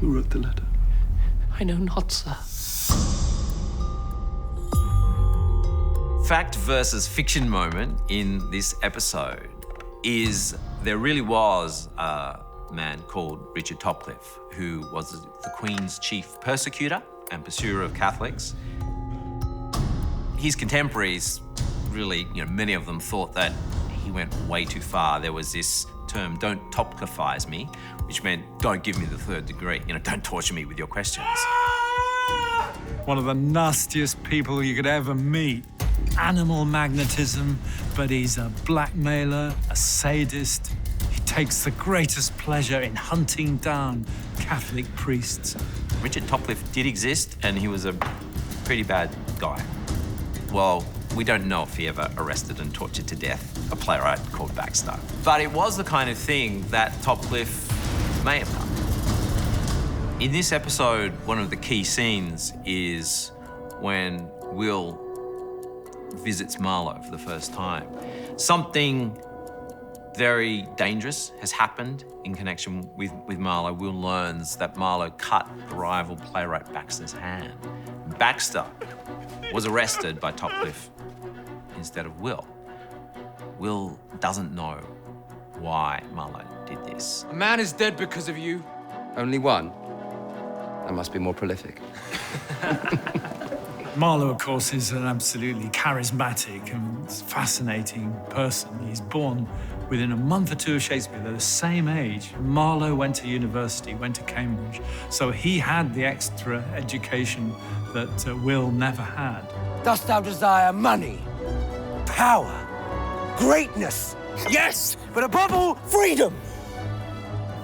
Who wrote the letter? I know not, sir. Fact versus fiction moment in this episode is there really was a man called Richard Topcliffe who was the Queen's chief persecutor and pursuer of Catholics. His contemporaries really, many of them thought that he went way too far. There was this term, don't Topcliffize me, which meant don't give me the third degree, don't torture me with your questions. One of the nastiest people you could ever meet. Animal magnetism, but he's a blackmailer, a sadist. He takes the greatest pleasure in hunting down Catholic priests. Richard Topcliffe did exist, and he was a pretty bad guy. Well, we don't know if he ever arrested and tortured to death a playwright called Baxter. But it was the kind of thing that Topcliffe may have done. In this episode, one of the key scenes is when Will visits Marlowe for the first time. Something very dangerous has happened in connection with Marlowe. Will learns that Marlowe cut the rival playwright Baxter's hand. Baxter was arrested by Topcliffe instead of Will. Will doesn't know why Marlowe did this. A man is dead because of you. Only one? I must be more prolific. Marlowe, of course, is an absolutely charismatic and fascinating person. He's born within a month or two of Shakespeare. They're the same age. Marlowe went to university, went to Cambridge, so he had the extra education that Will never had. Dost thou desire money, power, greatness? Yes, but above all, freedom.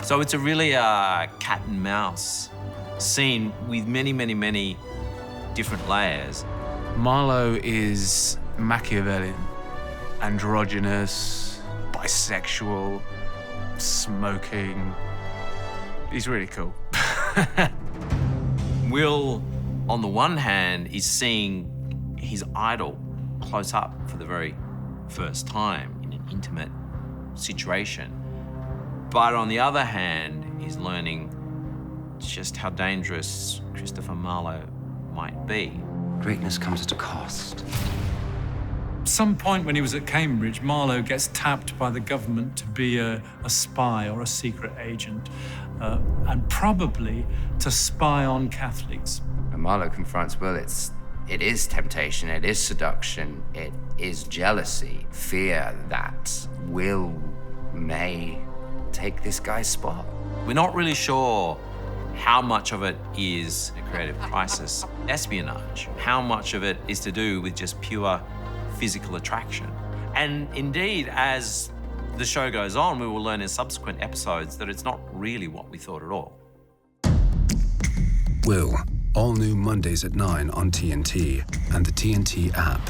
So it's a really cat and mouse scene with many, many, many different layers. Marlowe is Machiavellian, androgynous, bisexual, smoking. He's really cool. Will, on the one hand, is seeing his idol close up for the very first time in an intimate situation. But on the other hand, he's learning just how dangerous Christopher Marlowe might be. Greatness comes at a cost. At some point when he was at Cambridge, Marlowe gets tapped by the government to be a spy or a secret agent, and probably to spy on Catholics. When Marlowe confronts Will, it is temptation, it is seduction, it is jealousy, fear that Will may take this guy's spot. We're not really sure how much of it is a creative crisis, espionage, how much of it is to do with just pure physical attraction. And indeed, as the show goes on, we will learn in subsequent episodes that it's not really what we thought at all. Will, all new Mondays at 9 on TNT and the TNT app.